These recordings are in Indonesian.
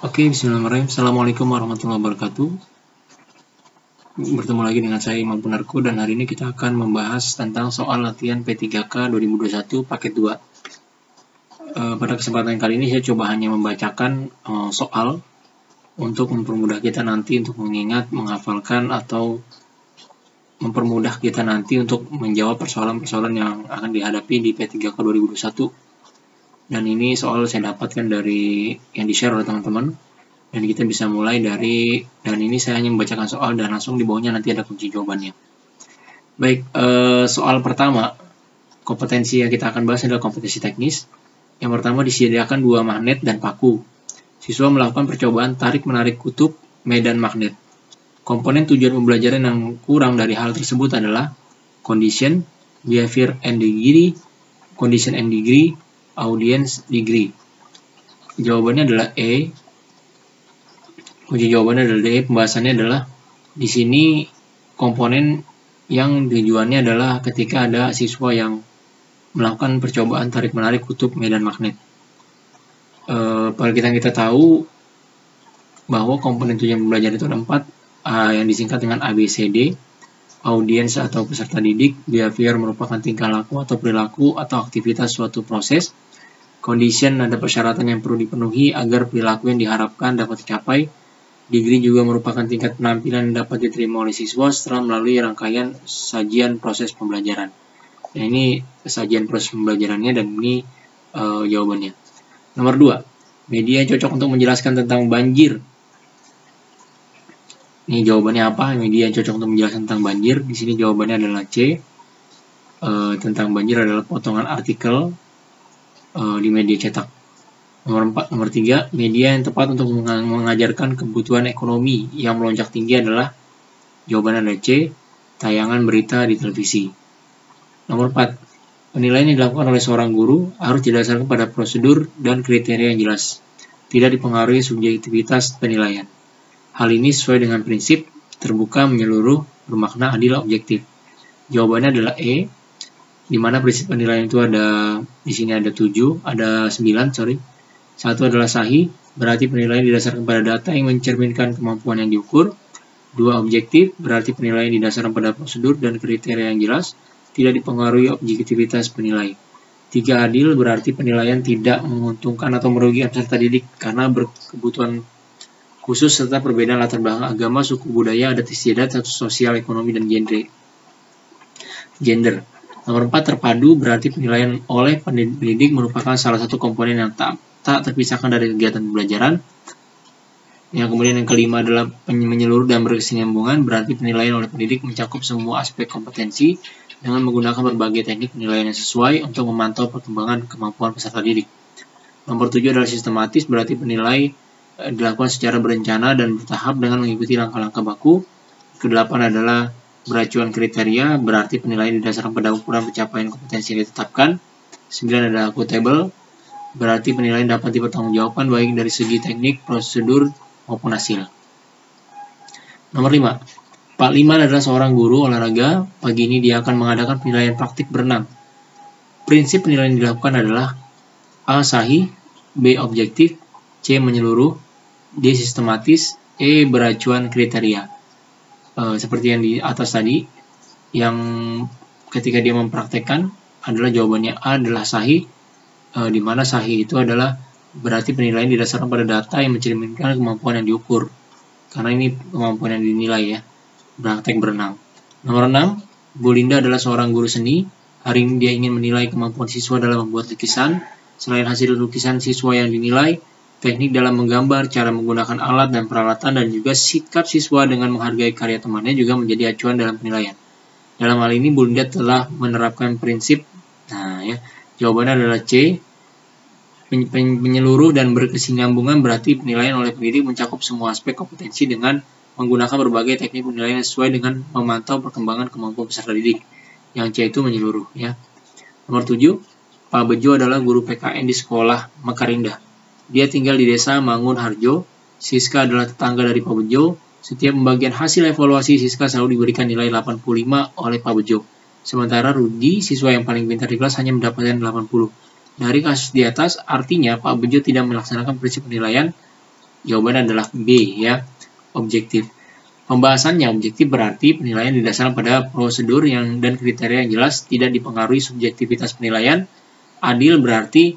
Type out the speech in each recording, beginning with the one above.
Oke, bismillahirrahmanirrahim. Assalamualaikum warahmatullahi wabarakatuh. Bertemu lagi dengan saya Imam Punarko dan hari ini kita akan membahas tentang soal latihan P3K 2021 paket 2. Pada kesempatan kali ini saya coba hanya membacakan soal untuk mempermudah kita nanti untuk mengingat, menghafalkan, atau mempermudah kita nanti untuk menjawab persoalan-persoalan yang akan dihadapi di P3K 2021. Dan ini soal saya dapatkan dari yang di-share oleh teman-teman. Dan kita bisa mulai dari, dan ini saya hanya membacakan soal dan langsung di bawahnya nanti ada kunci jawabannya. Baik, soal pertama, kompetensi yang kita akan bahas adalah kompetensi teknis. Yang pertama, disediakan 2 magnet dan paku. Siswa melakukan percobaan tarik-menarik kutub medan magnet. Komponen tujuan pembelajaran yang kurang dari hal tersebut adalah condition, behavior and degree, condition and degree, audience degree. Jawabannya adalah E. Kunci jawabannya adalah D. Pembahasannya adalah di sini komponen yang tujuannya adalah ketika ada siswa yang melakukan percobaan tarik-menarik kutub medan magnet. Pada kita tahu bahwa komponen tujuan pembelajaran itu ada 4 yang disingkat dengan ABCD. Audiens atau peserta didik, behavior merupakan tingkah laku atau perilaku atau aktivitas suatu proses. Condition ada persyaratan yang perlu dipenuhi agar perilaku yang diharapkan dapat dicapai. Degree juga merupakan tingkat penampilan yang dapat diterima oleh siswa setelah melalui rangkaian sajian proses pembelajaran. Nah, ini sajian proses pembelajarannya dan ini jawabannya. Nomor 2, media yang cocok untuk menjelaskan tentang banjir. Ini jawabannya apa? Media yang cocok untuk menjelaskan tentang banjir. Di sini jawabannya adalah C. Tentang banjir adalah potongan artikel di media cetak. Nomor 3, media yang tepat untuk mengajarkan kebutuhan ekonomi yang melonjak tinggi adalah jawabannya adalah C. Tayangan berita di televisi. Nomor 4, penilaian yang dilakukan oleh seorang guru harus didasarkan pada prosedur dan kriteria yang jelas, tidak dipengaruhi subjektivitas penilaian. Hal ini sesuai dengan prinsip terbuka, menyeluruh, bermakna adil, objektif. Jawabannya adalah E, di mana prinsip penilaian itu ada di sini ada 9. Satu adalah sahih, berarti penilaian didasarkan pada data yang mencerminkan kemampuan yang diukur. 2, objektif, berarti penilaian didasarkan pada prosedur dan kriteria yang jelas, tidak dipengaruhi objektivitas penilai. 3, adil, berarti penilaian tidak menguntungkan atau merugikan peserta didik karena berkebutuhan khusus serta perbedaan latar belakang agama, suku, budaya, adat istiadat, status sosial, ekonomi, dan gender. Nomor 4, terpadu, berarti penilaian oleh pendidik merupakan salah satu komponen yang tak terpisahkan dari kegiatan pembelajaran. Yang kemudian yang kelima adalah menyeluruh dan berkesinambungan, berarti penilaian oleh pendidik mencakup semua aspek kompetensi dengan menggunakan berbagai teknik penilaian yang sesuai untuk memantau perkembangan kemampuan peserta didik. Nomor 7 adalah sistematis, berarti penilai dilakukan secara berencana dan bertahap dengan mengikuti langkah-langkah baku. Ke-8 adalah beracuan kriteria, berarti penilaian didasarkan pada ukuran pencapaian kompetensi yang ditetapkan. 9 adalah accountable, berarti penilaian dapat dipertanggungjawabkan baik dari segi teknik, prosedur, maupun hasil. Nomor 5, Pak Liman adalah seorang guru olahraga. Pagi ini dia akan mengadakan penilaian praktik berenang. Prinsip penilaian yang dilakukan adalah A, sahih, B, objektif, C, menyeluruh, D, sistematis, E, beracuan kriteria. Seperti yang di atas tadi, yang ketika dia mempraktekkan adalah jawabannya A adalah sahih, di mana sahih itu adalah berarti penilaian didasarkan pada data yang mencerminkan kemampuan yang diukur. Karena ini kemampuan yang dinilai ya, praktek berenang. Nomor 6, Bu Linda adalah seorang guru seni. Hari ini dia ingin menilai kemampuan siswa dalam membuat lukisan. Selain hasil lukisan siswa yang dinilai, teknik dalam menggambar, cara menggunakan alat dan peralatan, dan juga sikap siswa dengan menghargai karya temannya juga menjadi acuan dalam penilaian. Dalam hal ini, Bu Linda telah menerapkan prinsip, jawabannya adalah C, menyeluruh dan berkesinambungan, berarti penilaian oleh pendidik mencakup semua aspek kompetensi dengan menggunakan berbagai teknik penilaian sesuai dengan memantau perkembangan kemampuan peserta didik. Yang C itu menyeluruh. Ya. Nomor 7, Pak Bejo adalah guru PKN di sekolah Mekarindah. Dia tinggal di desa Mangun Harjo. Siska adalah tetangga dari Pak Bejo. Setiap pembagian hasil evaluasi, Siska selalu diberikan nilai 85 oleh Pak Bejo. Sementara Rudi, siswa yang paling pintar di kelas, hanya mendapatkan 80. Dari kasus di atas, artinya Pak Bejo tidak melaksanakan prinsip penilaian Jawabannya adalah B ya, objektif. Pembahasannya objektif berarti penilaian didasarkan pada prosedur dan kriteria yang jelas, tidak dipengaruhi subjektivitas penilaian. Adil berarti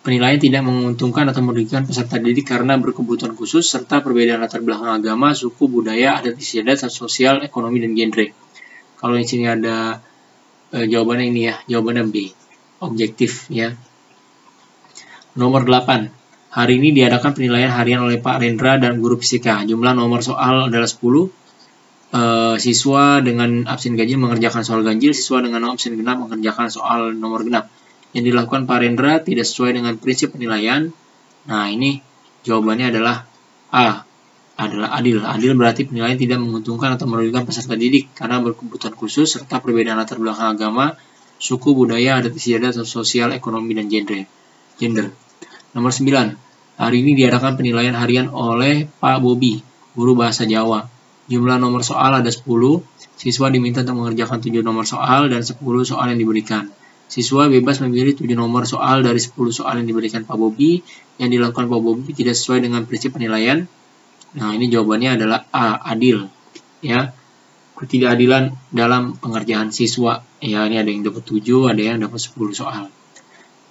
penilaian tidak menguntungkan atau merugikan peserta didik karena berkebutuhan khusus serta perbedaan latar belakang agama, suku, budaya, adat istiadat, sosial, ekonomi, dan genre. Kalau di sini ada jawabannya ini ya, jawabannya B, objektif ya. Nomor 8. Hari ini diadakan penilaian harian oleh Pak Rendra dan guru fisika. Jumlah nomor soal adalah 10. Siswa dengan absen ganjil mengerjakan soal ganjil, siswa dengan absen genap mengerjakan soal nomor genap. Yang dilakukan Pak Rendra tidak sesuai dengan prinsip penilaian. Nah, ini jawabannya adalah A, adalah adil. Adil berarti penilaian tidak menguntungkan atau merugikan peserta didik karena berkebutuhan khusus serta perbedaan latar belakang agama, suku, budaya, adat istiadat, sosial, ekonomi, dan gender. Nomor 9. Hari ini diadakan penilaian harian oleh Pak Bobi, guru bahasa Jawa. Jumlah nomor soal ada 10. Siswa diminta untuk mengerjakan 7 nomor soal dan 10 soal yang diberikan. Siswa bebas memilih 7 nomor soal dari 10 soal yang diberikan Pak Bobi. Yang dilakukan Pak Bobi tidak sesuai dengan prinsip penilaian. Nah, ini jawabannya adalah A, adil. Ya, ketidakadilan dalam pengerjaan siswa. Ya, ini ada yang dapat 7, ada yang dapat 10 soal.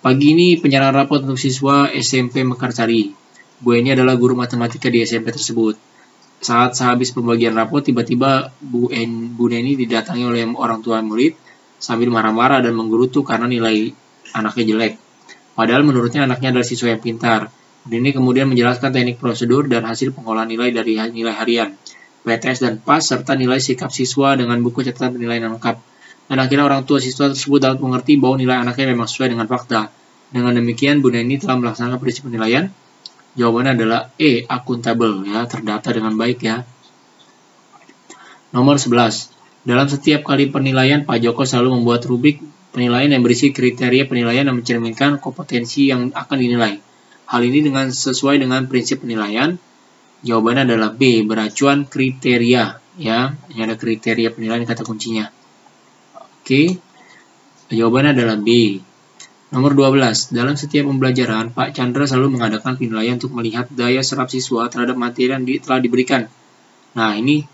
Pagi ini penyerahan rapot untuk siswa SMP Mekarsari. Bu Eni adalah guru matematika di SMP tersebut. Saat sehabis pembagian rapot, tiba-tiba Bu Neni didatangi oleh orang tua murid sambil marah-marah dan menggerutu karena nilai anaknya jelek. Padahal menurutnya anaknya adalah siswa yang pintar. Bu Neni kemudian menjelaskan teknik prosedur dan hasil pengolahan nilai dari nilai harian, PTS dan PAS, serta nilai sikap siswa dengan buku catatan penilaian yang lengkap. Dan akhirnya orang tua siswa tersebut dapat mengerti bahwa nilai anaknya memang sesuai dengan fakta. Dengan demikian, Bu Neni telah melaksanakan prinsip penilaian. Jawabannya adalah E, akuntabel, ya, terdata dengan baik ya. Nomor 11. Dalam setiap kali penilaian, Pak Joko selalu membuat rubrik penilaian yang berisi kriteria penilaian yang mencerminkan kompetensi yang akan dinilai. Hal ini sesuai dengan prinsip penilaian. Jawabannya adalah B, beracuan kriteria, ya. Ini ada kriteria penilaian kata kuncinya. Oke, jawabannya adalah B. Nomor 12. Dalam setiap pembelajaran, Pak Chandra selalu mengadakan penilaian untuk melihat daya serap siswa terhadap materi yang telah diberikan. Nah, ini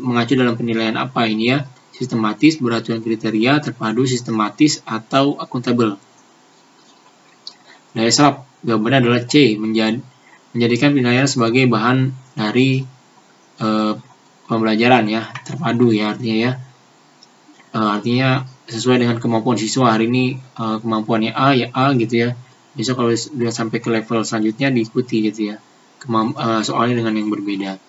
mengacu dalam penilaian apa ini ya? Sistematis, beracuan kriteria, terpadu, sistematis, atau akuntabel. Daya serap, jawabannya adalah C, menjadikan penilaian sebagai bahan dari pembelajaran ya, terpadu ya artinya ya. Artinya sesuai dengan kemampuan siswa. Hari ini kemampuannya A ya A gitu ya. Besok kalau sudah sampai ke level selanjutnya diikuti gitu ya. Soalnya dengan yang berbeda.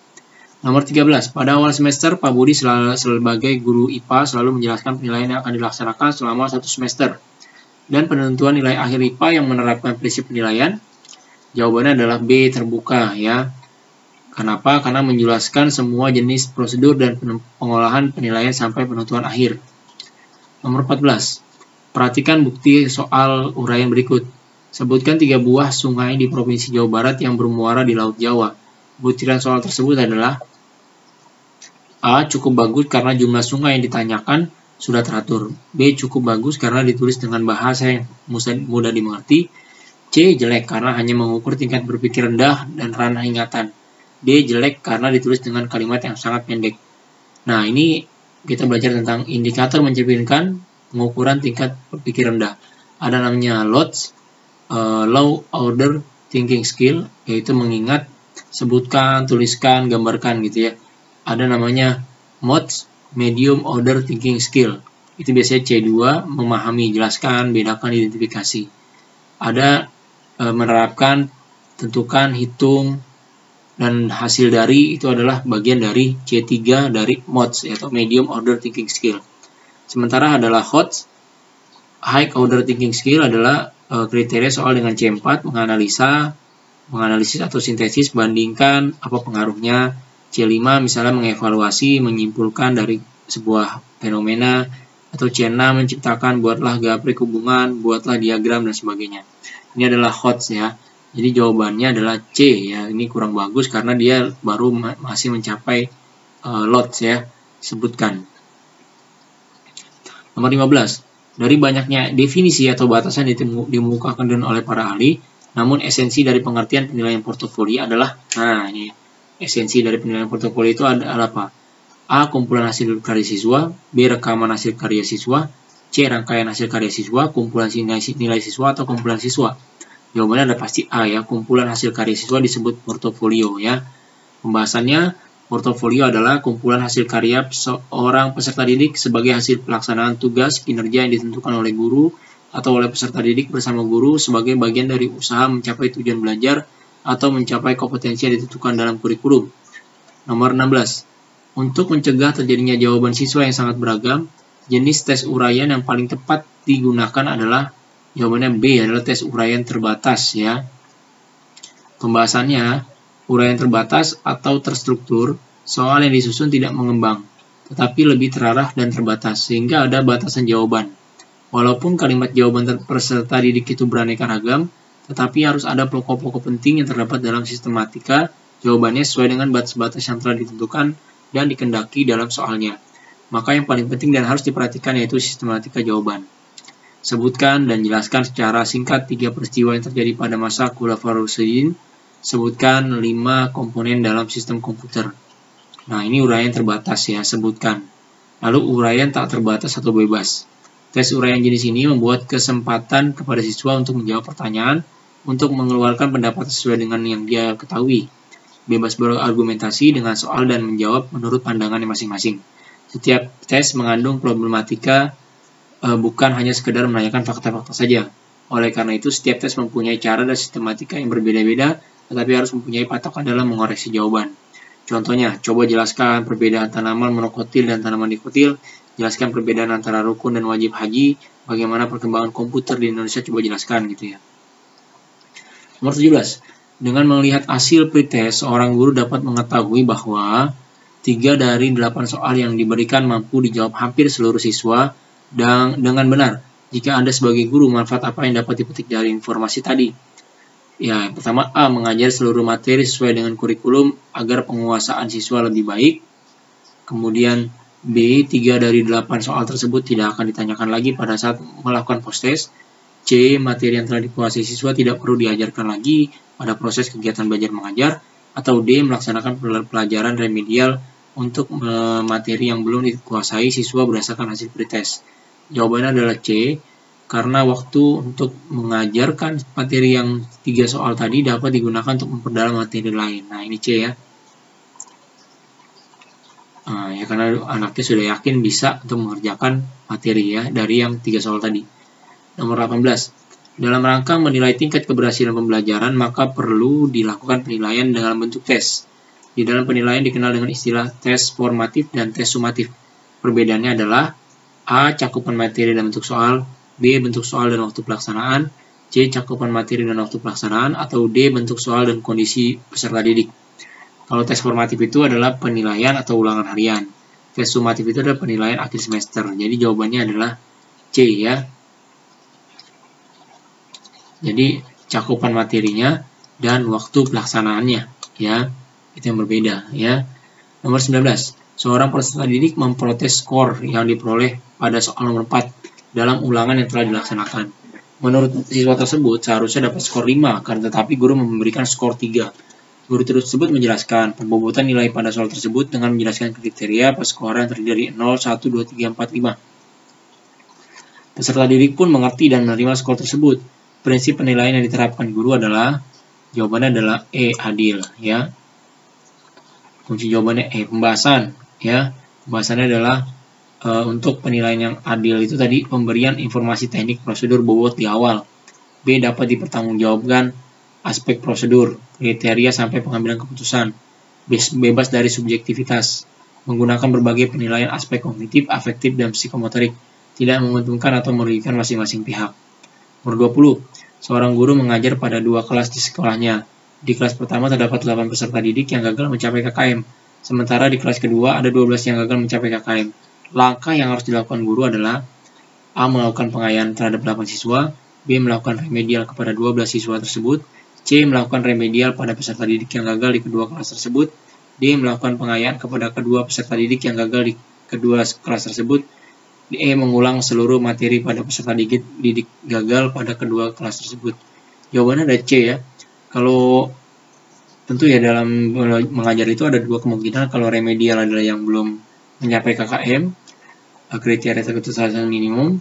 Nomor 13. Pada awal semester, Pak Budi sebagai guru IPA selalu menjelaskan penilaian yang akan dilaksanakan selama 1 semester. Dan penentuan nilai akhir IPA yang menerapkan prinsip penilaian. Jawabannya adalah B, terbuka ya. Kenapa? Karena menjelaskan semua jenis prosedur dan pengolahan penilaian sampai penentuan akhir. Nomor 14. Perhatikan bukti soal uraian berikut. Sebutkan 3 buah sungai di Provinsi Jawa Barat yang bermuara di Laut Jawa. Butiran soal tersebut adalah A. Cukup bagus karena jumlah sungai yang ditanyakan sudah teratur. B. Cukup bagus karena ditulis dengan bahasa yang mudah dimengerti. C. Jelek karena hanya mengukur tingkat berpikir rendah dan ranah ingatan. D. Jelek karena ditulis dengan kalimat yang sangat pendek. Nah, ini kita belajar tentang indikator mencerminkan pengukuran tingkat berpikir rendah. Ada namanya LOTS, Low Order Thinking Skill, yaitu mengingat, sebutkan, tuliskan, gambarkan gitu ya. Ada namanya MOTS, Medium Order Thinking Skill. Itu biasanya C2, memahami, jelaskan, bedakan, identifikasi. Ada menerapkan, tentukan, hitung, dan hasil dari itu adalah bagian dari C3 dari MOTS atau Medium Order Thinking Skill. Sementara adalah HOTS, High Order Thinking Skill adalah kriteria soal dengan C4, menganalisis atau sintesis, bandingkan apa pengaruhnya. C5 misalnya mengevaluasi, menyimpulkan dari sebuah fenomena. Atau C6 menciptakan, buatlah grafik hubungan, buatlah diagram dan sebagainya. Ini adalah HOTS ya. Jadi jawabannya adalah C ya. Ini kurang bagus karena dia baru masih mencapai LOTS ya. Sebutkan. Nomor 15. Dari banyaknya definisi atau batasan dikemukakan oleh para ahli, Namun esensi dari pengertian penilaian portofolio adalah, nah ini esensi dari penilaian portofolio itu adalah apa? A. Kumpulan hasil karya siswa, B. Rekaman hasil karya siswa, C. Rangkaian hasil karya siswa, kumpulan nilai siswa, atau kumpulan siswa. Jawabannya adalah pasti A ya, kumpulan hasil karya siswa disebut portofolio ya. Pembahasannya, portofolio adalah kumpulan hasil karya seorang peserta didik sebagai hasil pelaksanaan tugas kinerja yang ditentukan oleh guru atau oleh peserta didik bersama guru sebagai bagian dari usaha mencapai tujuan belajar atau mencapai kompetensi yang ditentukan dalam kurikulum. Nomor 16. Untuk mencegah terjadinya jawaban siswa yang sangat beragam, jenis tes uraian yang paling tepat digunakan adalah jawabannya B adalah tes uraian terbatas ya. Pembahasannya, uraian terbatas atau terstruktur, soal yang disusun tidak mengembang, tetapi lebih terarah dan terbatas sehingga ada batasan jawaban. Walaupun kalimat jawaban peserta didik itu beraneka ragam, tetapi harus ada pokok-pokok penting yang terdapat dalam sistematika jawabannya sesuai dengan batas-batas yang telah ditentukan dan dikendaki dalam soalnya. Maka yang paling penting dan harus diperhatikan yaitu sistematika jawaban. Sebutkan dan jelaskan secara singkat 3 peristiwa yang terjadi pada masa Khulafaur Rasyidin. Sebutkan 5 komponen dalam sistem komputer. Nah, ini uraian terbatas ya, sebutkan. Lalu uraian tak terbatas atau bebas. Tes uraian jenis ini membuat kesempatan kepada siswa untuk menjawab pertanyaan, untuk mengeluarkan pendapat sesuai dengan yang dia ketahui. Bebas berargumentasi dengan soal dan menjawab menurut pandangannya masing-masing. Setiap tes mengandung problematika, bukan hanya sekedar menanyakan fakta-fakta saja. Oleh karena itu, setiap tes mempunyai cara dan sistematika yang berbeda-beda, tetapi harus mempunyai patokan dalam mengoreksi jawaban. Contohnya, coba jelaskan perbedaan tanaman monokotil dan tanaman dikotil, jelaskan perbedaan antara rukun dan wajib haji, bagaimana perkembangan komputer di Indonesia, coba jelaskan gitu ya. Nomor 17. Dengan melihat hasil pretest, seorang guru dapat mengetahui bahwa 3 dari 8 soal yang diberikan mampu dijawab hampir seluruh siswa dan dengan benar. Jika Anda sebagai guru, manfaat apa yang dapat dipetik dari informasi tadi? Ya, yang pertama A. Mengajar seluruh materi sesuai dengan kurikulum agar penguasaan siswa lebih baik. Kemudian B. 3 dari 8 soal tersebut tidak akan ditanyakan lagi pada saat melakukan post-test. C. Materi yang telah dikuasai siswa tidak perlu diajarkan lagi pada proses kegiatan belajar mengajar. Atau D. Melaksanakan pelajaran remedial untuk materi yang belum dikuasai siswa berdasarkan hasil pretest. Jawabannya adalah C. Karena waktu untuk mengajarkan materi yang 3 soal tadi dapat digunakan untuk memperdalam materi lain. Nah, ini C ya. Ya karena anaknya sudah yakin bisa untuk mengerjakan materi ya dari yang 3 soal tadi. Nomor 18. Dalam rangka menilai tingkat keberhasilan pembelajaran, maka perlu dilakukan penilaian dalam bentuk tes. Di dalam penilaian dikenal dengan istilah tes formatif dan tes sumatif. Perbedaannya adalah A. Cakupan materi dan bentuk soal, B. Bentuk soal dan waktu pelaksanaan, C. Cakupan materi dan waktu pelaksanaan, atau D. Bentuk soal dan kondisi peserta didik. Kalau tes formatif itu adalah penilaian atau ulangan harian. Tes sumatif itu adalah penilaian akhir semester. Jadi jawabannya adalah C ya. Jadi cakupan materinya dan waktu pelaksanaannya ya. Itu yang berbeda ya. Nomor 19. Seorang peserta didik memprotes skor yang diperoleh pada soal nomor 4 dalam ulangan yang telah dilaksanakan. Menurut siswa tersebut seharusnya dapat skor 5, tetapi guru memberikan skor 3. Guru tersebut menjelaskan pembobotan nilai pada soal tersebut dengan menjelaskan kriteria perskoran yang terdiri dari 0, 1, 2, 3, 4, 5. Peserta didik pun mengerti dan menerima skor tersebut. Prinsip penilaian yang diterapkan guru adalah, jawabannya adalah E, adil ya. Kunci jawabannya E, pembahasan ya. Pembahasannya adalah untuk penilaian yang adil itu tadi pemberian informasi teknik prosedur bobot di awal. B. Dapat dipertanggungjawabkan aspek prosedur, kriteria sampai pengambilan keputusan. Bebas dari subjektivitas. Menggunakan berbagai penilaian aspek kognitif, afektif, dan psikomotorik. Tidak menguntungkan atau merugikan masing-masing pihak. Nomor 20. Seorang guru mengajar pada 2 kelas di sekolahnya. Di kelas pertama terdapat 8 peserta didik yang gagal mencapai KKM. Sementara di kelas kedua ada 12 yang gagal mencapai KKM. Langkah yang harus dilakukan guru adalah A. Melakukan pengayaan terhadap 8 siswa, B. Melakukan remedial kepada 12 siswa tersebut, C. Melakukan remedial pada peserta didik yang gagal di kedua kelas tersebut, D. Melakukan pengayaan kepada kedua peserta didik yang gagal di kedua kelas tersebut, D. Mengulang seluruh materi pada peserta didik gagal pada kedua kelas tersebut. Jawabannya ada C ya. Kalau tentu ya dalam mengajar itu ada dua kemungkinan. Kalau remedial adalah yang belum mencapai KKM, kriteria ketersediaan minimum.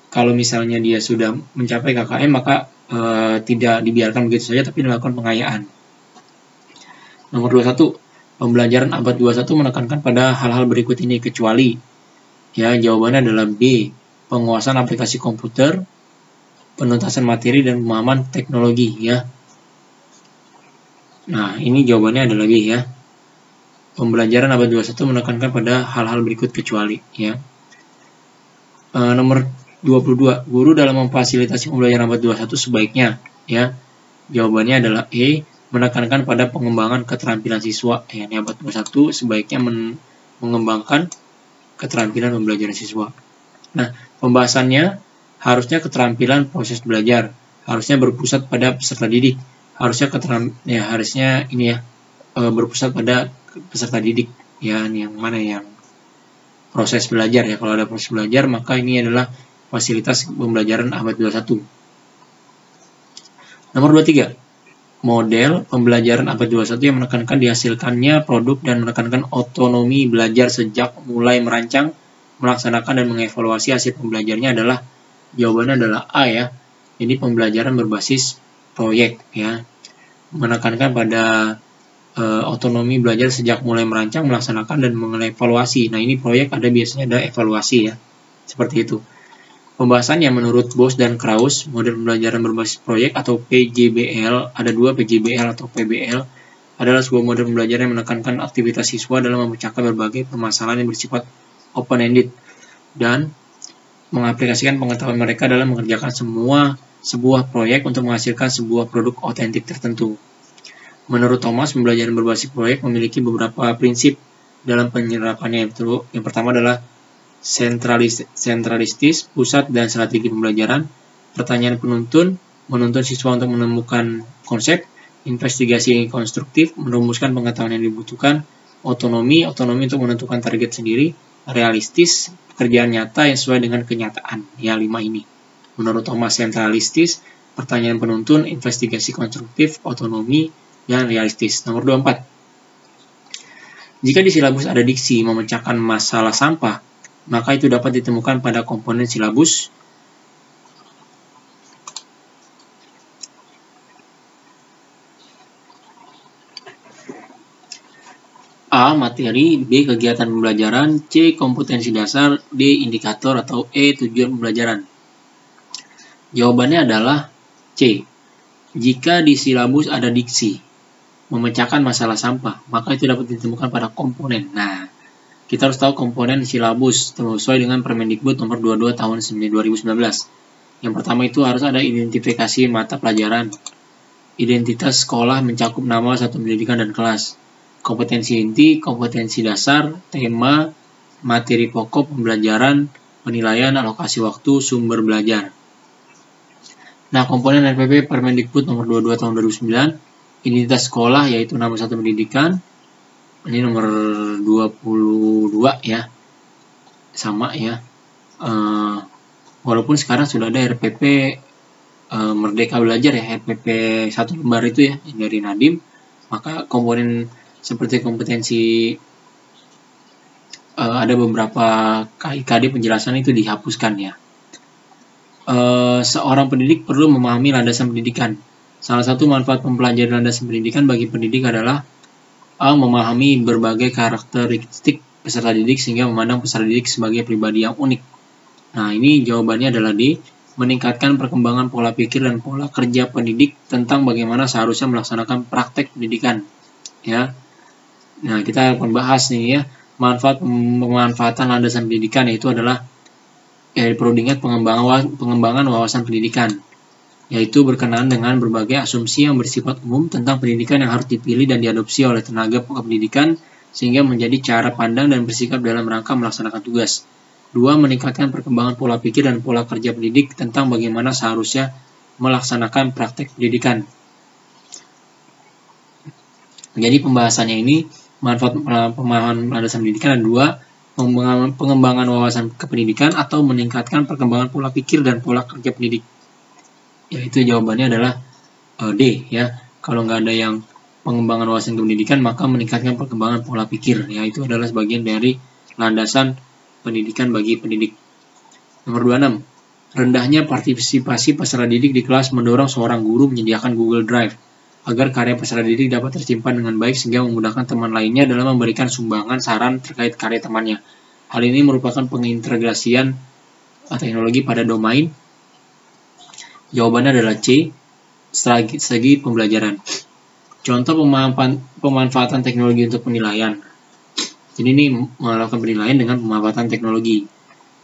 Kalau misalnya dia sudah mencapai KKM, maka tidak dibiarkan begitu saja, tapi dilakukan pengayaan. Nomor 21, pembelajaran abad 21 menekankan pada hal-hal berikut ini, kecuali. Ya, jawabannya adalah B, penguasaan aplikasi komputer, penuntasan materi, dan pemahaman teknologi. Ya. Nah, ini jawabannya adalah B ya. Pembelajaran abad 21 menekankan pada hal-hal berikut kecuali. Ya. Nomor 22, guru dalam memfasilitasi pembelajaran abad 21 sebaiknya. Ya. Jawabannya adalah E, menekankan pada pengembangan keterampilan siswa. Ya, ini abad 21 sebaiknya mengembangkan keterampilan pembelajaran siswa. Nah, pembahasannya harusnya keterampilan proses belajar, harusnya berpusat pada peserta didik, harusnya berpusat pada peserta didik. Ya, ini yang mana yang proses belajar ya. Kalau ada proses belajar, maka ini adalah fasilitas pembelajaran abad 21. Nomor 23. Model pembelajaran abad 21 yang menekankan dihasilkannya produk dan menekankan otonomi belajar sejak mulai merancang, melaksanakan, dan mengevaluasi hasil pembelajarnya adalah, jawabannya adalah A ya. Jadi pembelajaran berbasis proyek ya. Menekankan pada otonomi belajar sejak mulai merancang, melaksanakan, dan mengevaluasi. Nah, ini proyek biasanya ada evaluasi ya. Seperti itu. Pembahasannya menurut Bos dan Krauss, model pembelajaran berbasis proyek atau PJBL, ada dua, PJBL atau PBL, adalah sebuah model pembelajaran yang menekankan aktivitas siswa dalam memecahkan berbagai permasalahan yang bersifat open-ended dan mengaplikasikan pengetahuan mereka dalam mengerjakan sebuah proyek untuk menghasilkan sebuah produk otentik tertentu. Menurut Thomas, pembelajaran berbasis proyek memiliki beberapa prinsip dalam penyerapannya. Yang pertama adalah sentralistis, pusat, dan strategi pembelajaran. Pertanyaan penuntun, menuntun siswa untuk menemukan konsep. Investigasi konstruktif, merumuskan pengetahuan yang dibutuhkan. Otonomi untuk menentukan target sendiri. Realistis, pekerjaan nyata yang sesuai dengan kenyataan. Ya, 5 ini. Menurut Thomas, sentralistis, pertanyaan penuntun, investigasi konstruktif, otonomi, dan realistis. Nomor 24. Jika di silabus ada diksi memecahkan masalah sampah, maka itu dapat ditemukan pada komponen silabus. A. Materi, B. Kegiatan pembelajaran, C. Kompetensi dasar, D. Indikator, atau E. Tujuan pembelajaran. Jawabannya adalah C. Jika di silabus ada diksi memecahkan masalah sampah, maka itu dapat ditemukan pada komponen. Nah, kita harus tahu komponen silabus sesuai dengan Permendikbud nomor 22 tahun 2019. Yang pertama itu harus ada identifikasi mata pelajaran. Identitas sekolah mencakup nama, satuan pendidikan, dan kelas. Kompetensi inti, kompetensi dasar, tema, materi pokok pembelajaran, penilaian, alokasi waktu, sumber belajar. Nah, komponen RPP Permendikbud nomor 22 tahun 2009, identitas sekolah yaitu nama, satuan pendidikan. Ini nomor 22 ya, sama ya. Walaupun sekarang sudah ada RPP Merdeka Belajar ya, RPP 1 lembar itu ya, dari Nadiem, maka komponen seperti kompetensi ada beberapa KIKD penjelasan itu dihapuskan ya. Seorang pendidik perlu memahami landasan pendidikan. Salah satu manfaat mempelajari landasan pendidikan bagi pendidik adalah A. Memahami berbagai karakteristik peserta didik sehingga memandang peserta didik sebagai pribadi yang unik. Nah, ini jawabannya adalah D. Meningkatkan perkembangan pola pikir dan pola kerja pendidik tentang bagaimana seharusnya melaksanakan praktek pendidikan. Ya. Nah, kita akan bahas nih ya, pemanfaatan landasan pendidikan, yaitu adalah perlu diingat pengembangan wawasan pendidikan, yaitu berkenaan dengan berbagai asumsi yang bersifat umum tentang pendidikan yang harus dipilih dan diadopsi oleh tenaga pendidikan sehingga menjadi cara pandang dan bersikap dalam rangka melaksanakan tugas. 2. Meningkatkan perkembangan pola pikir dan pola kerja pendidik tentang bagaimana seharusnya melaksanakan praktek pendidikan. Jadi pembahasannya ini, manfaat pemahaman landasan pendidikan ada 2, pengembangan wawasan kependidikan atau meningkatkan perkembangan pola pikir dan pola kerja pendidik. Yaitu jawabannya adalah D ya. Kalau nggak ada yang pengembangan wawasan pendidikan, maka meningkatkan perkembangan pola pikir ya. Itu adalah sebagian dari landasan pendidikan bagi pendidik. Nomor 26. Rendahnya partisipasi peserta didik di kelas mendorong seorang guru menyediakan Google Drive agar karya peserta didik dapat tersimpan dengan baik sehingga memudahkan teman lainnya dalam memberikan sumbangan saran terkait karya temannya. Hal ini merupakan pengintegrasian teknologi pada domain. Jawabannya adalah C, strategi pembelajaran. Contoh pemanfaatan teknologi untuk penilaian. Jadi ini melakukan penilaian dengan pemanfaatan teknologi.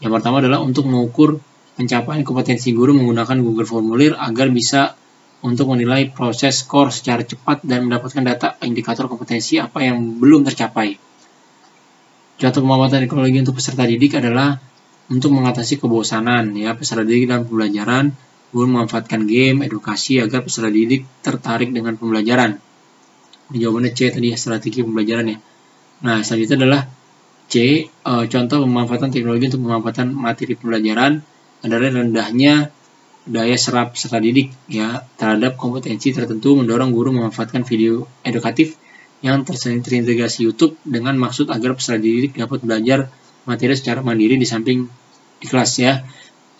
Yang pertama adalah untuk mengukur pencapaian kompetensi guru menggunakan Google Formulir agar bisa untuk menilai proses skor secara cepat dan mendapatkan data indikator kompetensi apa yang belum tercapai. Contoh pemanfaatan teknologi untuk peserta didik adalah untuk mengatasi kebosanan ya peserta didik dalam pembelajaran. Guru memanfaatkan game, edukasi agar peserta didik tertarik dengan pembelajaran. Jawabannya C tadi ya, strategi pembelajaran ya. Nah, selanjutnya adalah C, contoh pemanfaatan teknologi untuk pemanfaatan materi pembelajaran adalah rendahnya daya serap peserta didik ya terhadap kompetensi tertentu mendorong guru memanfaatkan video edukatif yang terintegrasi YouTube dengan maksud agar peserta didik dapat belajar materi secara mandiri di samping di kelas ya.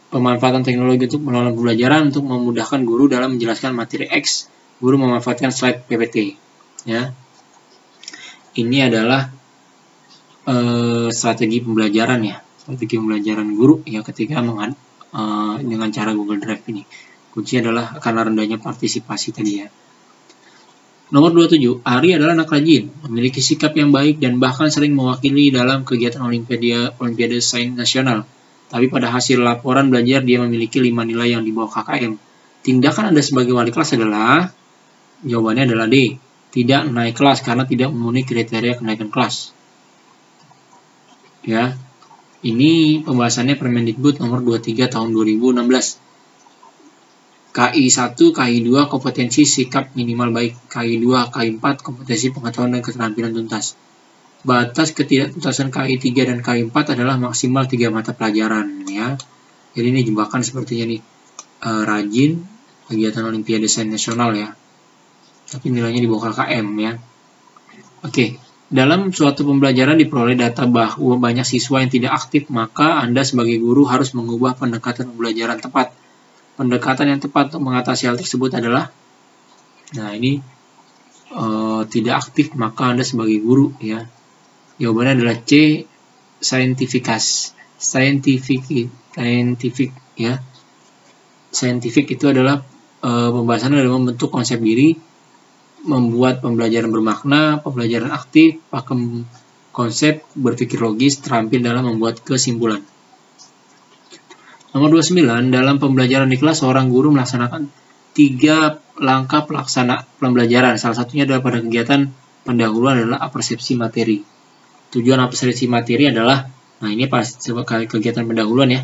Pemanfaatan teknologi untuk menolong pembelajaran untuk memudahkan guru dalam menjelaskan materi X, guru memanfaatkan slide PPT ya. Ini adalah strategi pembelajaran ya, strategi pembelajaran guru ya ketika dengan cara Google Drive ini. Kunci adalah karena rendahnya partisipasi tadi ya. Nomor 27, Ari adalah anak rajin, memiliki sikap yang baik dan bahkan sering mewakili dalam kegiatan Olimpiade Sains Nasional. Tapi pada hasil laporan belajar dia memiliki 5 nilai yang di bawah KKM. Tindakan Anda sebagai wali kelas adalah, jawabannya adalah D, tidak naik kelas karena tidak memenuhi kriteria kenaikan kelas. Ya, ini pembahasannya Permendikbud nomor 23 tahun 2016. KI 1, KI 2 kompetensi sikap minimal baik, KI 2, KI 4 kompetensi pengetahuan dan keterampilan tuntas. Batas ketidaktuntasan KI 3 dan KI 4 adalah maksimal 3 mata pelajaran ya. Jadi ini jebakan sepertinya nih. Rajin, kegiatan Olimpiade Sains Nasional ya. Tapi nilainya di bawah KKM ya. Oke, dalam suatu pembelajaran diperoleh data bahwa banyak siswa yang tidak aktif, maka Anda sebagai guru harus mengubah pendekatan pembelajaran tepat. Pendekatan yang tepat untuk mengatasi hal tersebut adalah, nah ini tidak aktif, maka Anda sebagai guru ya. Jawabannya adalah C, scientific ya. Scientific itu adalah pembahasan dalam membentuk konsep diri, membuat pembelajaran bermakna, pembelajaran aktif, pakem konsep, berpikir logis, terampil dalam membuat kesimpulan. Nomor 29, dalam pembelajaran di kelas, seorang guru melaksanakan 3 langkah pelaksana pembelajaran. Salah satunya adalah pada kegiatan pendahuluan adalah apersepsi materi. Tujuan apersepsi materi adalah, nah ini pas kegiatan pendahuluan ya.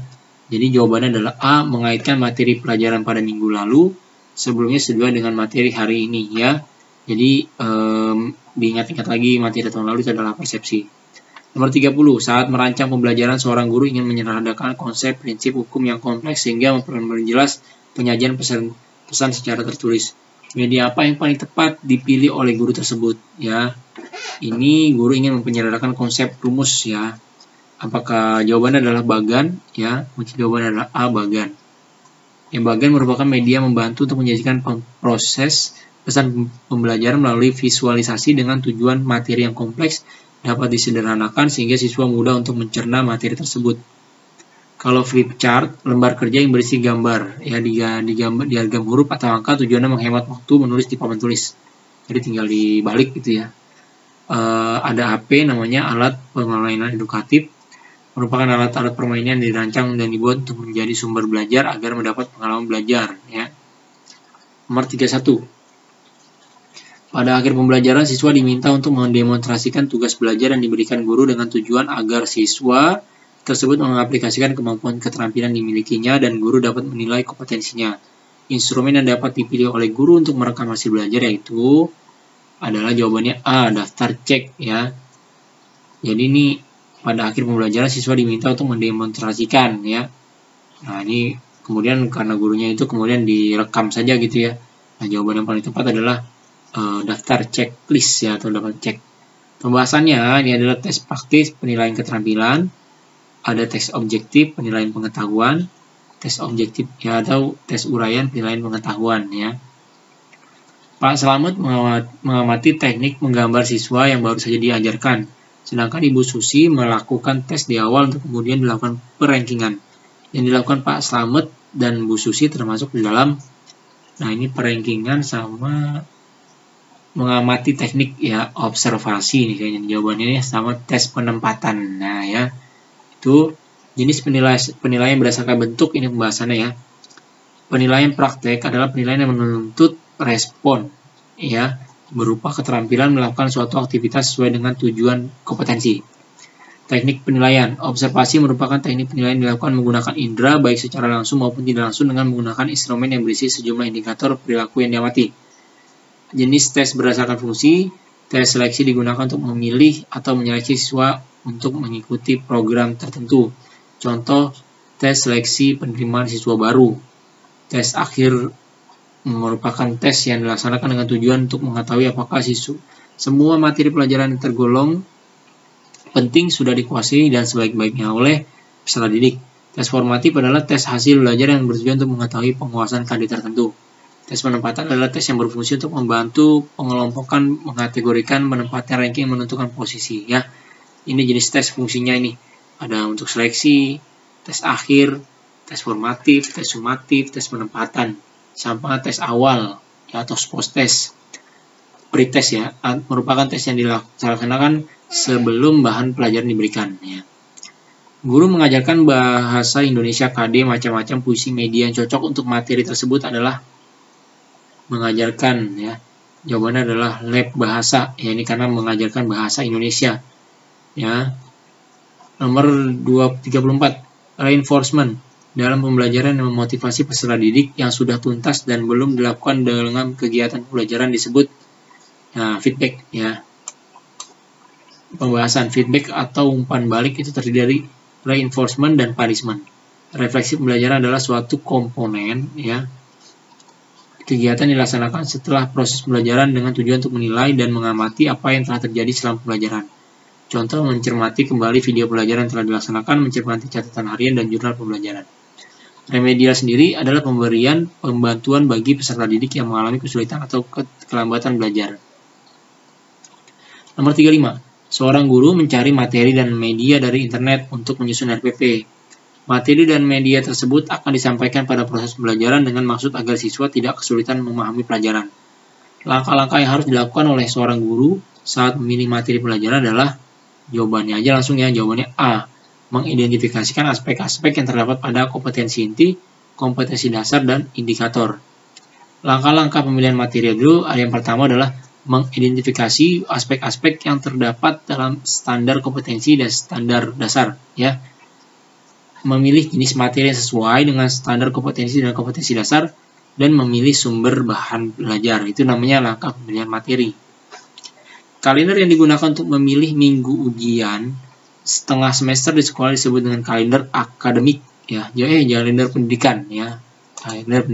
Jadi jawabannya adalah A, mengaitkan materi pelajaran pada minggu lalu sebelumnya sesuai dengan materi hari ini ya. Jadi diingat-ingat lagi materi tahun lalu itu adalah persepsi. Nomor 30, saat merancang pembelajaran seorang guru ingin menyederhanakan konsep prinsip hukum yang kompleks sehingga memperjelas penyajian pesan secara tertulis. Media apa yang paling tepat dipilih oleh guru tersebut ya. Ini guru ingin menyederhanakan konsep rumus ya. Apakah jawabannya adalah bagan ya? Mungkin jawabannya adalah A, bagan. Yang bagan merupakan media membantu untuk menyajikan proses pesan pembelajaran melalui visualisasi dengan tujuan materi yang kompleks dapat disederhanakan sehingga siswa mudah untuk mencerna materi tersebut. Kalau flip chart, lembar kerja yang berisi gambar ya diagram huruf atau angka tujuannya menghemat waktu menulis di papan tulis. Jadi tinggal dibalik gitu ya. Ada HP namanya alat permainan edukatif, merupakan alat-alat permainan yang dirancang dan dibuat untuk menjadi sumber belajar agar mendapat pengalaman belajar ya. Nomor 31. Pada akhir pembelajaran, siswa diminta untuk mendemonstrasikan tugas belajar yang diberikan guru dengan tujuan agar siswa tersebut mengaplikasikan kemampuan keterampilan dimilikinya dan guru dapat menilai kompetensinya. Instrumen yang dapat dipilih oleh guru untuk merekam hasil belajar yaitu adalah jawabannya A, daftar cek ya. Jadi ini pada akhir pembelajaran siswa diminta untuk mendemonstrasikan ya. Nah ini kemudian karena gurunya itu kemudian direkam saja gitu ya. Nah, jawaban yang paling tepat adalah daftar checklist ya, atau daftar cek. Pembahasannya ini adalah tes praktis penilaian keterampilan, ada tes objektif penilaian pengetahuan, tes objektif ya atau tes uraian penilaian pengetahuan ya. Pak Slamet mengamati teknik menggambar siswa yang baru saja diajarkan, sedangkan Ibu Susi melakukan tes di awal untuk kemudian dilakukan perankingan. Yang dilakukan Pak Slamet dan Bu Susi termasuk di dalam, nah ini perankingan sama mengamati teknik ya, observasi nih kayaknya jawabannya sama tes penempatan. Nah ya, itu jenis penilaian berdasarkan bentuk, ini pembahasannya ya. Penilaian praktek adalah penilaian yang menuntut respon ya, berupa keterampilan melakukan suatu aktivitas sesuai dengan tujuan kompetensi. Teknik penilaian observasi merupakan teknik penilaian yang dilakukan menggunakan indera baik secara langsung maupun tidak langsung dengan menggunakan instrumen yang berisi sejumlah indikator perilaku yang diamati. Jenis tes berdasarkan fungsi, tes seleksi digunakan untuk memilih atau menyeleksi siswa untuk mengikuti program tertentu. Contoh, tes seleksi penerimaan siswa baru. Tes akhir merupakan tes yang dilaksanakan dengan tujuan untuk mengetahui apakah semua materi pelajaran yang tergolong penting sudah dikuasai dan sebaik-baiknya oleh peserta didik. Tes formatif adalah tes hasil belajar yang bertujuan untuk mengetahui penguasaan kandidat tertentu. Tes penempatan adalah tes yang berfungsi untuk membantu pengelompokan, mengkategorikan, menempatkan ranking, menentukan posisi ya. Ini jenis tes fungsinya ini. Ada untuk seleksi, tes akhir, tes formatif, tes sumatif, tes penempatan, sampai tes awal ya, atau post test. Pretest ya, merupakan tes yang dilaksanakan sebelum bahan pelajaran diberikan ya. Guru mengajarkan bahasa Indonesia KD macam-macam puisi media yang cocok untuk materi tersebut adalah mengajarkan ya. Jawabannya adalah lab bahasa ya, ini karena mengajarkan bahasa Indonesia ya. Nomor 234, reinforcement dalam pembelajaran yang memotivasi peserta didik yang sudah tuntas dan belum dilakukan dengan kegiatan pembelajaran disebut feedback ya. Pembahasan feedback atau umpan balik itu terdiri dari reinforcement dan punishment. Refleksi pembelajaran adalah suatu komponen ya, kegiatan dilaksanakan setelah proses pembelajaran dengan tujuan untuk menilai dan mengamati apa yang telah terjadi selama pembelajaran. Contoh, mencermati kembali video pelajaran yang telah dilaksanakan, mencermati catatan harian dan jurnal pembelajaran. Remedial sendiri adalah pemberian pembantuan bagi peserta didik yang mengalami kesulitan atau kelambatan belajar. Nomor 35. Seorang guru mencari materi dan media dari internet untuk menyusun RPP. Materi dan media tersebut akan disampaikan pada proses pembelajaran dengan maksud agar siswa tidak kesulitan memahami pelajaran. Langkah-langkah yang harus dilakukan oleh seorang guru saat memilih materi pelajaran adalah, jawabannya aja langsung ya, jawabannya A. Mengidentifikasikan aspek-aspek yang terdapat pada kompetensi inti, kompetensi dasar, dan indikator. Langkah-langkah pemilihan materi dulu, yang pertama adalah mengidentifikasi aspek-aspek yang terdapat dalam standar kompetensi dan standar dasar ya. Memilih jenis materi yang sesuai dengan standar kompetensi dan kompetensi dasar, dan memilih sumber bahan belajar. Itu namanya langkah pemilihan materi. Kalender yang digunakan untuk memilih minggu ujian setengah semester di sekolah disebut dengan kalender akademik ya. Kalender pendidikan ya. Kalender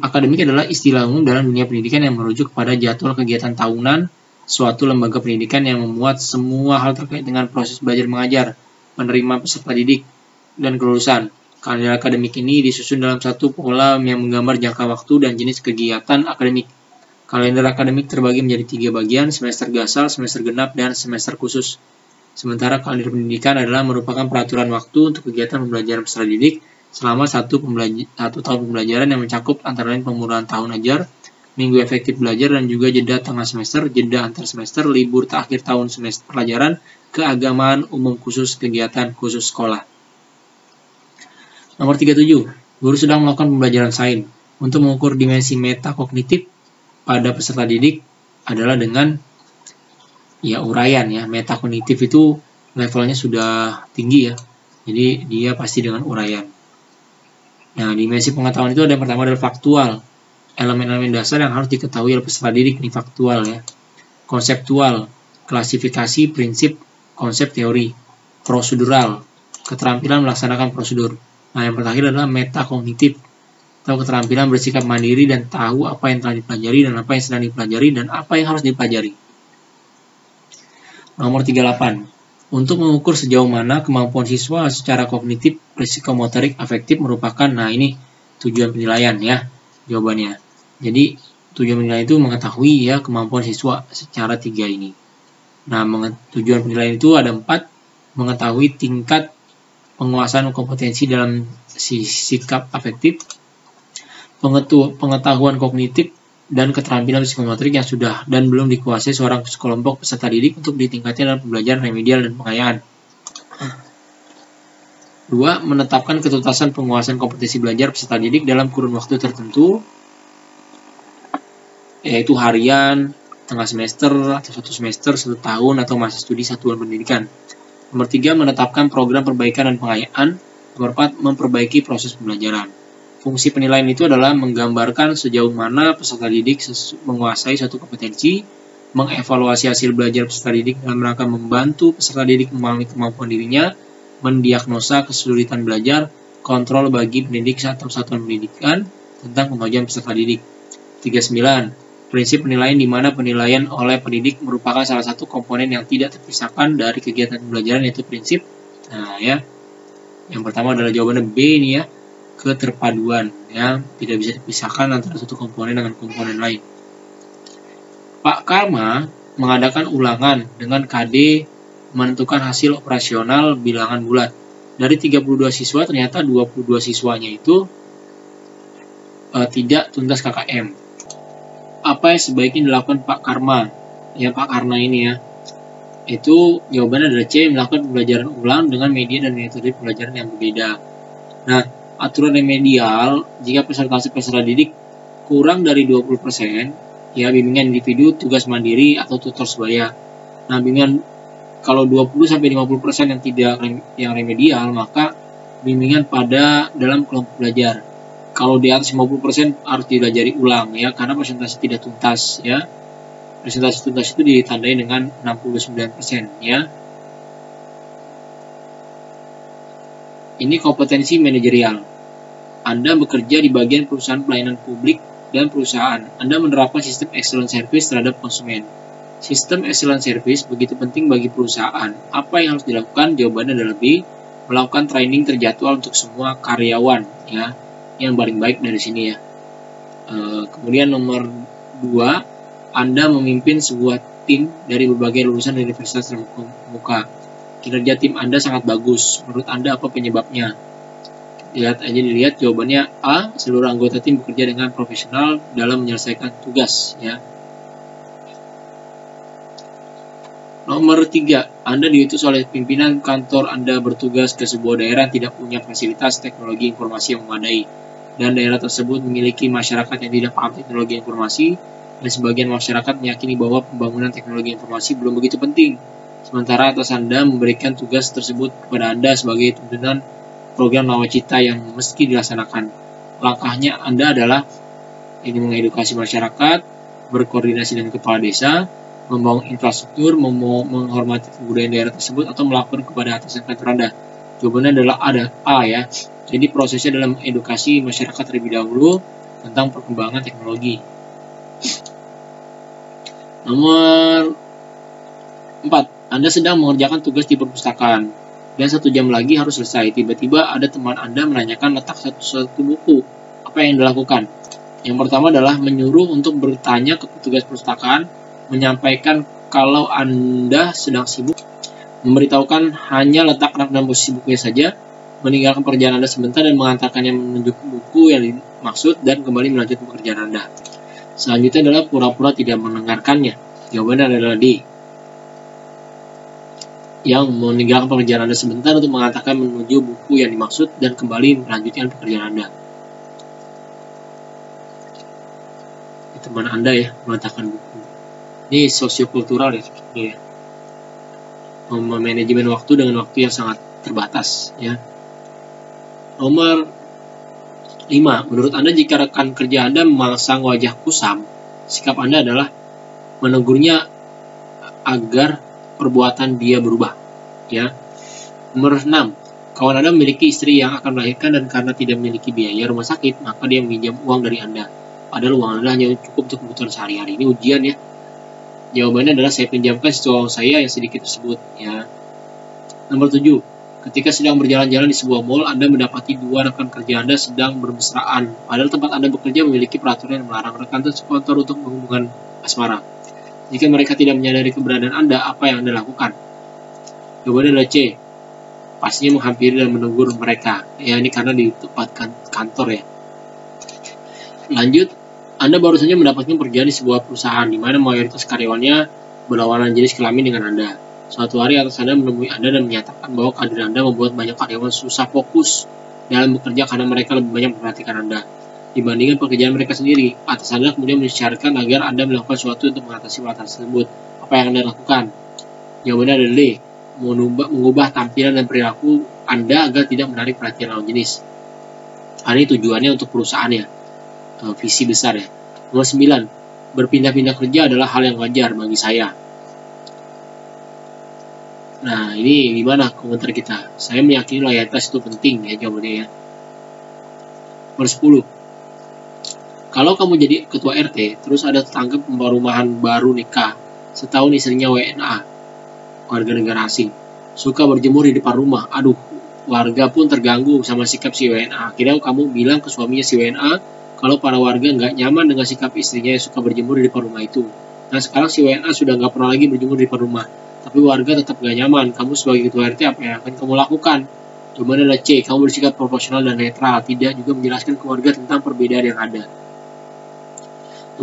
akademik adalah istilah umum dalam dunia pendidikan yang merujuk pada jadwal kegiatan tahunan suatu lembaga pendidikan yang memuat semua hal terkait dengan proses belajar mengajar, menerima peserta didik, dan kelulusan. Kalender akademik ini disusun dalam satu pola yang menggambar jangka waktu dan jenis kegiatan akademik. Kalender akademik terbagi menjadi 3 bagian, semester gasal, semester genap, dan semester khusus. Sementara kalender pendidikan adalah merupakan peraturan waktu untuk kegiatan pembelajaran peserta didik selama satu tahun pembelajaran yang mencakup antara lain pemuluhan tahun ajar, minggu efektif belajar, dan juga jeda tengah semester, jeda antar semester, libur akhir tahun semester pelajaran, keagamaan umum khusus, kegiatan khusus sekolah. Nomor 37. Guru sedang melakukan pembelajaran sains. Untuk mengukur dimensi metakognitif pada peserta didik adalah dengan uraian ya. Metakognitif itu levelnya sudah tinggi ya. Jadi dia pasti dengan uraian. Nah, dimensi pengetahuan itu ada yang pertama adalah faktual. Elemen-elemen dasar yang harus diketahui oleh peserta didik ini faktual ya. Konseptual, klasifikasi, prinsip, konsep, teori. Prosedural, keterampilan melaksanakan prosedur. Nah, yang terakhir adalah metakognitif, atau keterampilan bersikap mandiri dan tahu apa yang telah dipelajari dan apa yang sedang dipelajari dan apa yang harus dipelajari. Nomor 38. Untuk mengukur sejauh mana kemampuan siswa secara kognitif, psikomotorik, afektif merupakan, nah ini tujuan penilaian ya jawabannya. Jadi tujuan penilaian itu mengetahui ya kemampuan siswa secara 3 ini. Nah, tujuan penilaian itu ada 4, mengetahui tingkat penguasaan kompetensi dalam sikap afektif, pengetahuan kognitif dan keterampilan psikomotorik yang sudah dan belum dikuasai seorang sekelompok peserta didik untuk ditingkatkan dalam pembelajaran remedial dan pengayaan. 2. Menetapkan ketuntasan penguasaan kompetensi belajar peserta didik dalam kurun waktu tertentu, yaitu harian, tengah semester, atau 1 semester, 1 tahun, atau masa studi satuan pendidikan. Nomor 3. Menetapkan program perbaikan dan pengayaan. Nomor 4. Memperbaiki proses pembelajaran. Fungsi penilaian itu adalah menggambarkan sejauh mana peserta didik menguasai suatu kompetensi, mengevaluasi hasil belajar peserta didik dalam rangka membantu peserta didik memahami kemampuan dirinya, mendiagnosa kesulitan belajar, kontrol bagi pendidik atau satuan pendidikan tentang kemajuan peserta didik. 39. Prinsip penilaian di mana penilaian oleh pendidik merupakan salah satu komponen yang tidak terpisahkan dari kegiatan pembelajaran, yaitu prinsip. Nah ya, yang pertama adalah jawabannya B ini ya, keterpaduan ya, tidak bisa dipisahkan antara satu komponen dengan komponen lain. Pak Karma mengadakan ulangan dengan KD menentukan hasil operasional bilangan bulat. Dari 32 siswa ternyata 22 siswanya itu tidak tuntas KKM. Apa yang sebaiknya dilakukan Pak Karma? Ya, Pak Karma ini ya. Itu jawabannya adalah C, melakukan pembelajaran ulang dengan media dan metode pembelajaran yang berbeda. Nah, aturan remedial jika peserta didik kurang dari 20%, ya bimbingan individu, tugas mandiri atau tutor sebaya. Nah, bimbingan kalau 20-50% yang remedial, maka bimbingan pada dalam kelompok belajar. Kalau di atas 50% harus dipelajari ulang ya, karena presentasi tidak tuntas ya. Presentasi tuntas itu ditandai dengan 69% ya. Ini kompetensi manajerial. Anda bekerja di bagian perusahaan pelayanan publik dan perusahaan. Anda menerapkan sistem excellent service terhadap konsumen. Sistem excellent service begitu penting bagi perusahaan. Apa yang harus dilakukan? Jawabannya adalah B. Melakukan training terjadwal untuk semua karyawan ya. Yang paling baik dari sini ya. Kemudian nomor 2, Anda memimpin sebuah tim dari berbagai lulusan universitas terkemuka. Kinerja tim Anda sangat bagus. Menurut Anda apa penyebabnya? Dilihat jawabannya A. Seluruh anggota tim bekerja dengan profesional dalam menyelesaikan tugas ya. Nomor 3, Anda diutus oleh pimpinan kantor Anda bertugas ke sebuah daerah yang tidak punya fasilitas teknologi informasi yang memadai, dan daerah tersebut memiliki masyarakat yang tidak paham teknologi informasi, dan sebagian masyarakat meyakini bahwa pembangunan teknologi informasi belum begitu penting. Sementara atas Anda memberikan tugas tersebut kepada Anda sebagai tuntunan program nawacita yang mesti dilaksanakan. Langkahnya Anda adalah ini mengedukasi masyarakat, berkoordinasi dengan kepala desa, membangun infrastruktur, menghormati kebudayaan daerah tersebut, atau melakukan kepada atasan kantor Anda. Jawabannya adalah A ya. Jadi prosesnya adalah mengedukasi masyarakat terlebih dahulu tentang perkembangan teknologi. Nomor 4, Anda sedang mengerjakan tugas di perpustakaan dan 1 jam lagi harus selesai. Tiba-tiba ada teman Anda menanyakan letak satu buku. Apa yang dilakukan? Yang pertama adalah menyuruh untuk bertanya ke petugas perpustakaan, menyampaikan kalau Anda sedang sibuk, memberitahukan hanya letak rak dan posisi bukunya saja, meninggalkan pekerjaan Anda sebentar dan mengantarkannya menuju buku yang dimaksud dan kembali melanjutkan pekerjaan Anda. Selanjutnya adalah pura-pura tidak mendengarkannya. Jawabannya adalah D. Yang meninggalkan pekerjaan Anda sebentar untuk mengantarkan menuju buku yang dimaksud dan kembali melanjutkan pekerjaan Anda. Teman Anda ya, meletakkan buku. Ini sosiokultural ya seperti ya. Manajemen waktu dengan waktu yang sangat terbatas ya. Nomor 5, menurut Anda jika rekan kerja Anda memasang wajah kusam, sikap Anda adalah menegurnya agar perbuatan dia berubah ya. Nomor 6, Kawan Anda memiliki istri yang akan melahirkan dan karena tidak memiliki biaya rumah sakit, maka dia meminjam uang dari Anda. Padahal uang Anda hanya cukup untuk kebutuhan sehari-hari. Ini ujian ya. Jawabannya adalah saya pinjamkan sisa uang saya yang sedikit tersebut. Ya. Nomor 7. Ketika sedang berjalan-jalan di sebuah mall, Anda mendapati dua rekan kerja Anda sedang bermesraan. Padahal tempat Anda bekerja memiliki peraturan yang melarang rekan sekantor untuk menghubungkan asmara. Jika mereka tidak menyadari keberadaan Anda, apa yang Anda lakukan? Jawabannya adalah C. Pastinya menghampiri dan menegur mereka. Ya, ini karena di tempat kantor ya. Lanjut, Anda baru saja mendapatkan pekerjaan di sebuah perusahaan di mana mayoritas karyawannya berlawanan jenis kelamin dengan Anda. Suatu hari atas Anda menemui Anda dan menyatakan bahwa kehadiran Anda membuat banyak karyawan susah fokus dalam bekerja karena mereka lebih banyak memperhatikan Anda dibandingkan pekerjaan mereka sendiri. Atas Anda kemudian mengisyaratkan agar Anda melakukan sesuatu untuk mengatasi masalah tersebut. Apa yang Anda lakukan? Jawabannya adalah D. Mengubah tampilan dan perilaku Anda agar tidak menarik perhatian lawan jenis. Ini tujuannya untuk perusahaan ya, visi besar ya. Nomor 9, berpindah-pindah kerja adalah hal yang wajar bagi saya. Nah, ini gimana komentar kita? Saya meyakini loyalitas itu penting ya jawabannya ya. Nomor 10, kalau kamu jadi ketua RT, terus ada tetangga perumahan baru nikah, setahun istrinya WNA, warga negara asing, suka berjemur di depan rumah. Aduh, warga pun terganggu sama sikap si WNA. Akhirnya kamu bilang ke suaminya si WNA kalau para warga nggak nyaman dengan sikap istrinya yang suka berjemur di depan rumah itu. Nah, sekarang si WNA sudah nggak pernah lagi berjemur di depan rumah, tapi warga tetap nggak nyaman. Kamu sebagai ketua RT apa yang akan kamu lakukan? Jawabannya adalah C. Kamu bersikap proporsional dan netral, tidak juga menjelaskan ke warga tentang perbedaan yang ada.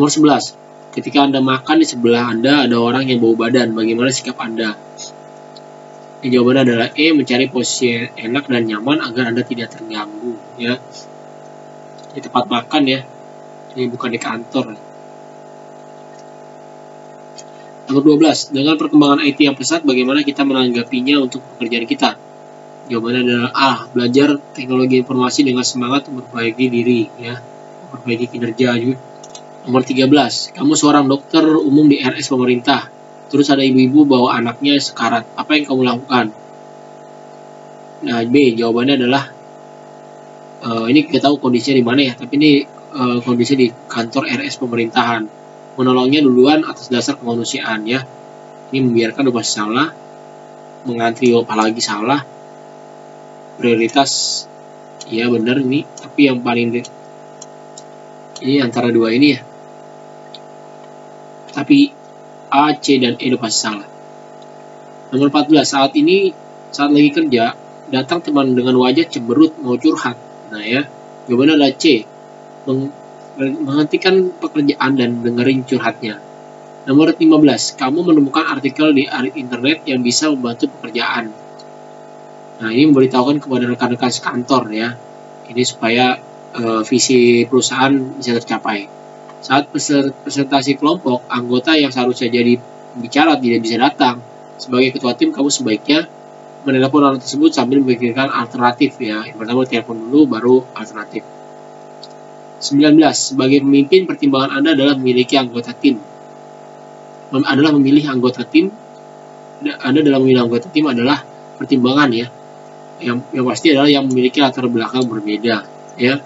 Nomor 11. Ketika Anda makan di sebelah Anda ada orang yang bau badan, bagaimana sikap Anda? Jawabannya adalah E. Mencari posisi enak dan nyaman agar Anda tidak terganggu. Ya, di tempat makan ya, ini bukan di kantor. Nomor 12. Dengan perkembangan IT yang pesat, bagaimana kita menanggapinya untuk pekerjaan kita? Jawabannya adalah A. Belajar teknologi informasi dengan semangat memperbaiki diri, ya, memperbaiki kinerja juga. Nomor 13. Kamu seorang dokter umum di RS pemerintah. Terus ada ibu-ibu bawa anaknya sekarat. Apa yang kamu lakukan? Nah, B. Jawabannya adalah ini kita tahu kondisinya di mana ya, tapi ini kondisi di kantor RS pemerintahan. Menolongnya duluan atas dasar kemanusiaan ya. Ini membiarkan lupa salah, mengantri apalagi salah. Prioritas ya benar ini, tapi yang paling ini antara dua ini ya. Tapi A, C, dan E pasti salah. Nomor 14. Saat lagi kerja, datang teman dengan wajah cemberut mau curhat. Nah ya, jawabannya adalah C. Menghentikan pekerjaan dan dengerin curhatnya. Nomor 15. Kamu menemukan artikel di internet yang bisa membantu pekerjaan. Nah, ini memberitahukan kepada rekan-rekan sekantor ya. Ini supaya visi perusahaan bisa tercapai. Saat presentasi kelompok, anggota yang seharusnya jadi bicara tidak bisa datang. Sebagai ketua tim, kamu sebaiknya menelepon orang tersebut sambil memikirkan alternatif ya. Yang pertama telepon dulu, baru alternatif. 19. Sebagai pemimpin, pertimbangan Anda adalah memilih anggota tim. Anda dalam memilih anggota tim adalah pertimbangan ya. Yang pasti adalah yang memiliki latar belakang berbeda ya.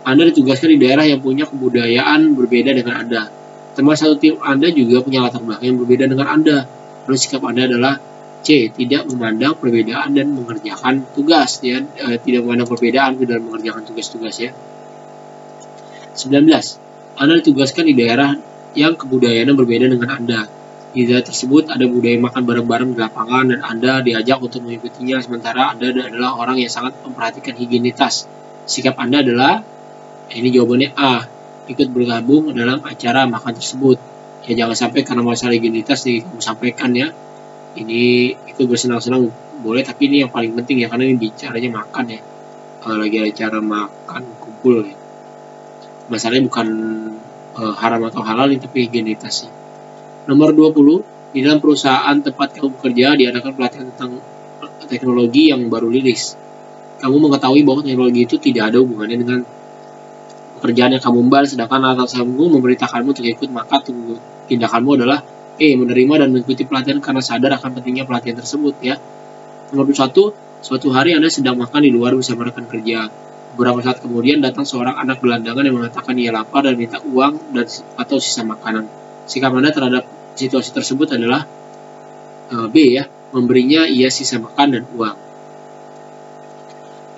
Anda ditugaskan di daerah yang punya kebudayaan berbeda dengan Anda. Teman satu tim Anda juga punya latar belakang yang berbeda dengan Anda. Lalu sikap Anda adalah C. Tidak memandang perbedaan dan mengerjakan tugas ya. Tidak memandang perbedaan dan mengerjakan tugas-tugas ya. 19. Anda ditugaskan di daerah yang kebudayaannya berbeda dengan Anda. Di daerah tersebut ada budaya makan bareng-bareng di lapangan dan Anda diajak untuk mengikutinya, sementara Anda adalah orang yang sangat memperhatikan higienitas. Sikap Anda adalah, ini jawabannya A, ikut bergabung dalam acara makan tersebut. Ya jangan sampai karena masalah higienitas kamu sampaikan ya. Ini ikut bersenang-senang boleh, tapi ini yang paling penting ya, karena ini bicaranya makan ya. Lagi acara makan kumpul ya. Masalahnya bukan haram atau halal, tapi higienitas ya. Nomor 20, di dalam perusahaan tempat kamu bekerja diadakan pelatihan tentang teknologi yang baru rilis. Kamu mengetahui bahwa teknologi itu tidak ada hubungannya dengan pekerjaan yang kamu emban, sedangkan atasanmu memerintahkanmu untuk ikut, maka tindakanmu adalah E. Menerima dan mengikuti pelatihan karena sadar akan pentingnya pelatihan tersebut ya. Nomor 21, Suatu hari Anda sedang makan di luar bersama rekan kerja. Beberapa saat kemudian datang seorang anak gelandangan yang mengatakan ia lapar dan minta uang atau sisa makanan. Sikap Anda terhadap situasi tersebut adalah B ya, memberinya ia sisa makan dan uang.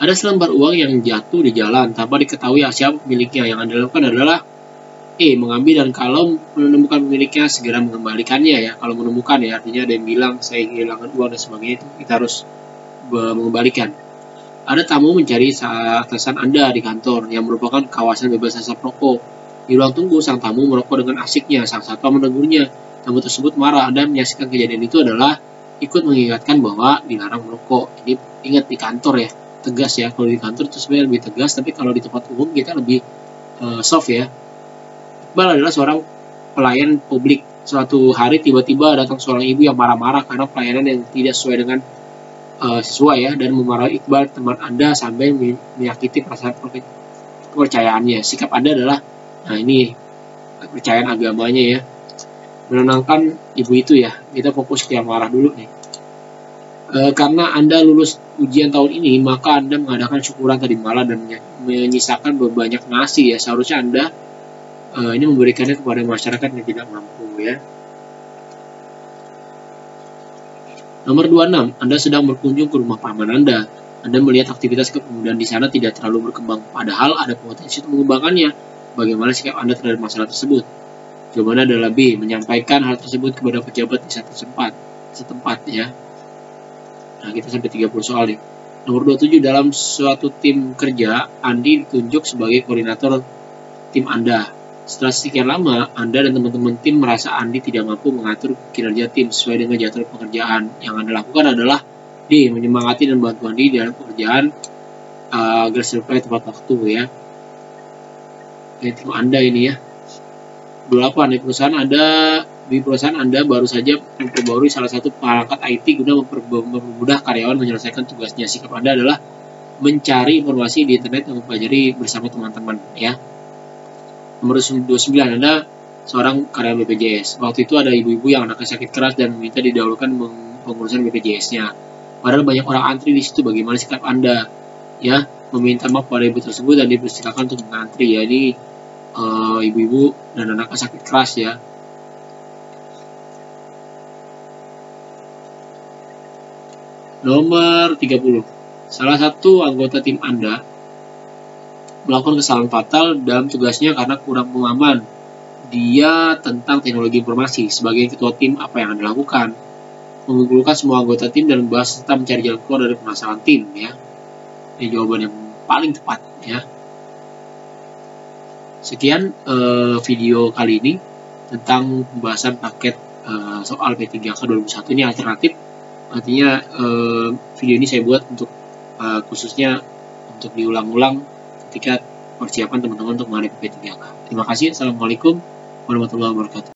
Ada selembar uang yang jatuh di jalan tanpa diketahui siapa pemiliknya. Yang Anda lakukan adalah mengambil dan kalau menemukan pemiliknya segera mengembalikannya ya. Kalau menemukan ya artinya ada yang bilang saya kehilangan uang dan sebagainya, itu kita harus mengembalikan. Ada tamu mencari atasan Anda di kantor yang merupakan kawasan bebas asap rokok. Di ruang tunggu sang tamu merokok dengan asiknya. Sang satpam menegurnya. Tamu tersebut marah. Anda menyaksikan kejadian itu adalah ikut mengingatkan bahwa dilarang merokok. Jadi ingat di kantor ya, tegas ya. Kalau di kantor itu sebenarnya lebih tegas, tapi kalau di tempat umum kita lebih soft ya. Iqbal adalah seorang pelayan publik. Suatu hari tiba-tiba datang seorang ibu yang marah-marah karena pelayanan yang tidak sesuai dengan sesuai ya, dan memarahi Iqbal teman Anda sampai menyakiti perasaan kepercayaannya. Sikap Anda adalah, nah ini kepercayaan agamanya ya. Menenangkan ibu itu ya. Kita fokus ke yang marah dulu nih. Karena Anda lulus ujian tahun ini, maka Anda mengadakan syukuran tadi malam dan menyisakan banyak nasi ya. Seharusnya Anda ini memberikannya kepada masyarakat yang tidak mampu ya. Nomor 26, Anda sedang berkunjung ke rumah paman Anda. Anda melihat aktivitas kepemudaan di sana tidak terlalu berkembang, padahal ada potensi untuk mengembangkannya. Bagaimana sikap Anda terhadap masalah tersebut? Jawabannya adalah B, menyampaikan hal tersebut kepada pejabat di setempat ya. Nah, kita sampai 30 soal nih. Nomor 27, dalam suatu tim kerja, Andi ditunjuk sebagai koordinator tim Anda. Setelah sekian lama, Anda dan teman-teman tim merasa Andi tidak mampu mengatur kinerja tim sesuai dengan jadwal pekerjaan. Yang Anda lakukan adalah D, menyemangati dan bantu Andi dalam pekerjaan agar selesai tepat waktu ya. Ini tim Anda ini ya. 28, di perusahaan Anda baru saja memperbarui salah satu perangkat IT guna mempermudah karyawan menyelesaikan tugasnya. Sikap Anda adalah mencari informasi di internet dan mempelajari bersama teman-teman ya. Nomor 29, Anda seorang karyawan BPJS. Waktu itu ada ibu-ibu yang anaknya sakit keras dan meminta didahulukan pengurusan BPJS-nya. Padahal banyak orang antri di situ. Bagaimana sikap Anda? Ya, meminta maaf pada ibu tersebut dan dipersilakan untuk mengantri ya. Ini ibu-ibu dan anaknya sakit keras ya. Nomor 30, salah satu anggota tim Anda melakukan kesalahan fatal dalam tugasnya karena kurang pemahaman dia tentang teknologi informasi. Sebagai ketua tim, apa yang Anda lakukan? Mengumpulkan semua anggota tim dan membahas tentang mencari jalan keluar dari permasalahan tim ya. Ini jawaban yang paling tepat ya. Sekian video kali ini tentang pembahasan paket soal P3K 2001 ini alternatif. Artinya video ini saya buat untuk khususnya untuk diulang-ulang ketika persiapan teman-teman untuk menghadapi P3K. Terima kasih. Assalamualaikum warahmatullahi wabarakatuh.